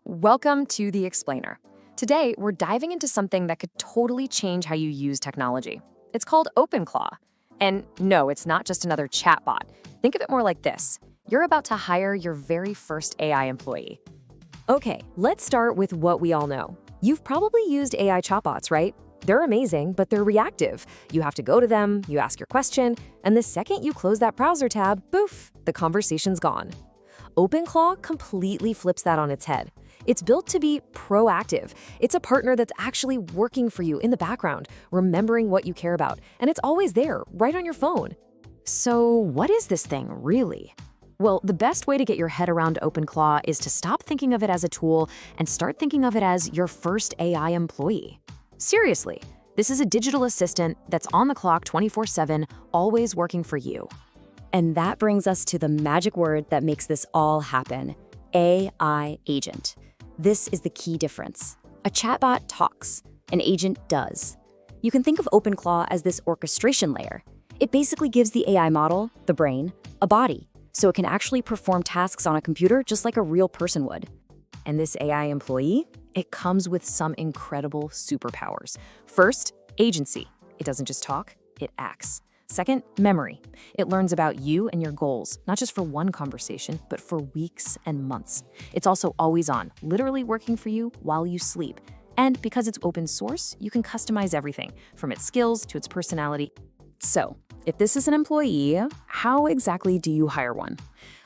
Welcome to The Explainer. Today, we're diving into something that could totally change how you use technology. It's called OpenClaw. And no, it's not just another chatbot. Think of it more like this. You're about to hire your very first AI employee. Okay, let's start with what we all know. You've probably used AI chatbots, right? They're amazing, but they're reactive. You have to go to them, you ask your question, and the second you close that browser tab, poof, the conversation's gone. OpenClaw completely flips that on its head. It's built to be proactive. It's a partner that's actually working for you in the background, remembering what you care about, and it's always there, right on your phone. So what is this thing, really? Well, the best way to get your head around OpenClaw is to stop thinking of it as a tool and start thinking of it as your first AI employee. Seriously, this is a digital assistant that's on the clock 24/7, always working for you. And that brings us to the magic word that makes this all happen: AI agent. This is the key difference. A chatbot talks, an agent does. You can think of OpenClaw as this orchestration layer. It basically gives the AI model, the brain, a body, so it can actually perform tasks on a computer just like a real person would. And this AI employee, it comes with some incredible superpowers. First, agency. It doesn't just talk, it acts. Second, memory. It learns about you and your goals, not just for one conversation, but for weeks and months. It's also always on, literally working for you while you sleep. And because it's open source, you can customize everything, from its skills to its personality. So, if this is an employee, how exactly do you hire one?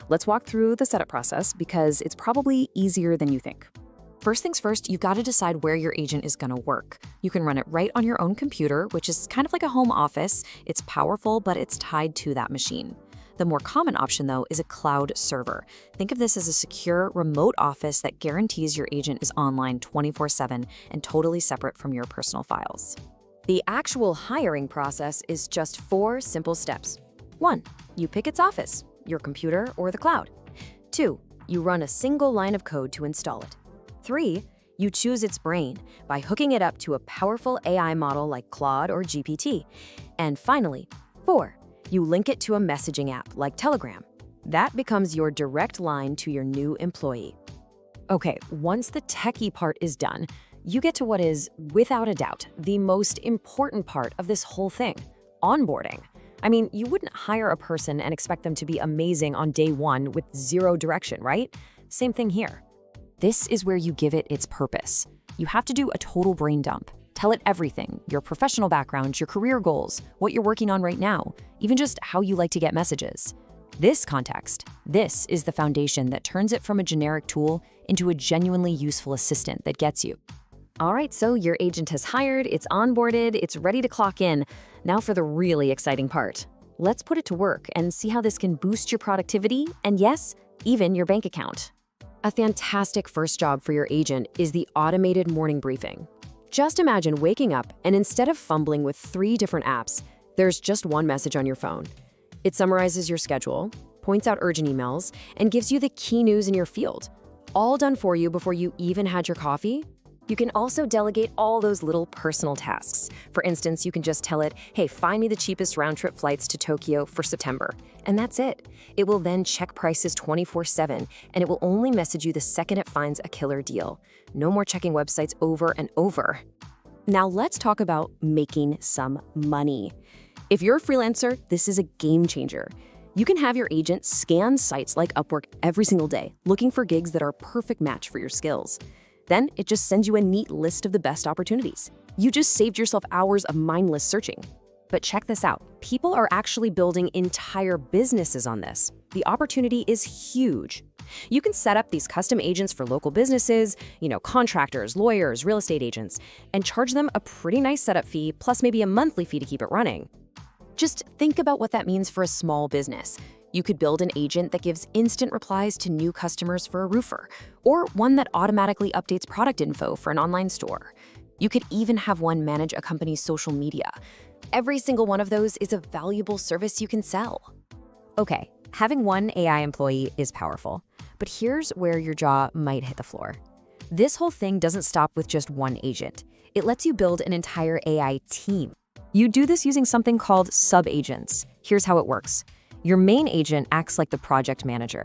Let's walk through the setup process because it's probably easier than you think. First things first, you've got to decide where your agent is going to work. You can run it right on your own computer, which is kind of like a home office. It's powerful, but it's tied to that machine. The more common option, though, is a cloud server. Think of this as a secure, remote office that guarantees your agent is online 24/7 and totally separate from your personal files. The actual hiring process is just 4 simple steps. 1. You pick its office, your computer or the cloud. 2. You run a single line of code to install it. 3. You choose its brain by hooking it up to a powerful AI model like Claude or GPT. And finally, 4. You link it to a messaging app like Telegram. That becomes your direct line to your new employee. Okay, once the techie part is done, you get to what is, without a doubt, the most important part of this whole thing: onboarding. I mean, you wouldn't hire a person and expect them to be amazing on day 1 with zero direction, right? Same thing here. This is where you give it its purpose. You have to do a total brain dump. Tell it everything: your professional background, your career goals, what you're working on right now, even just how you like to get messages. This context, this is the foundation that turns it from a generic tool into a genuinely useful assistant that gets you. All right, so your agent has hired, it's onboarded, it's ready to clock in. Now for the really exciting part. Let's put it to work and see how this can boost your productivity and, yes, even your bank account. A fantastic first job for your agent is the automated morning briefing. Just imagine waking up and instead of fumbling with 3 different apps, there's just one message on your phone. It summarizes your schedule, points out urgent emails, and gives you the key news in your field. All done for you before you even had your coffee. You can also delegate all those little personal tasks. For instance, you can just tell it, hey, find me the cheapest round-trip flights to Tokyo for September. And that's it. It will then check prices 24/7, and it will only message you the second it finds a killer deal. No more checking websites over and over. Now let's talk about making some money. If you're a freelancer, this is a game changer. You can have your agent scan sites like Upwork every single day, looking for gigs that are a perfect match for your skills. Then it just sends you a neat list of the best opportunities. You just saved yourself hours of mindless searching. But check this out. People are actually building entire businesses on this. The opportunity is huge. You can set up these custom agents for local businesses, contractors, lawyers, real estate agents, and charge them a pretty nice setup fee, plus maybe a monthly fee to keep it running. Just think about what that means for a small business. You could build an agent that gives instant replies to new customers for a roofer, or one that automatically updates product info for an online store. You could even have one manage a company's social media. Every single one of those is a valuable service you can sell. Okay, having one AI employee is powerful, but here's where your jaw might hit the floor. This whole thing doesn't stop with just one agent. It lets you build an entire AI team. You do this using something called sub-agents. Here's how it works. Your main agent acts like the project manager.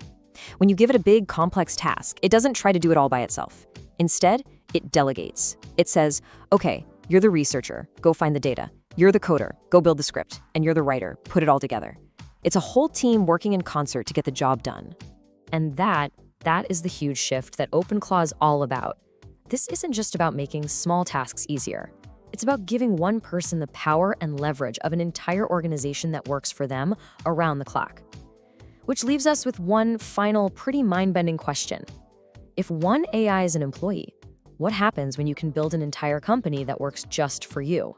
When you give it a big, complex task, it doesn't try to do it all by itself. Instead, it delegates. It says, okay, you're the researcher, go find the data. You're the coder, go build the script. And you're the writer, put it all together. It's a whole team working in concert to get the job done. And that is the huge shift that OpenClaw is all about. This isn't just about making small tasks easier. It's about giving one person the power and leverage of an entire organization that works for them around the clock. Which leaves us with one final, pretty mind-bending question. If one AI is an employee, what happens when you can build an entire company that works just for you?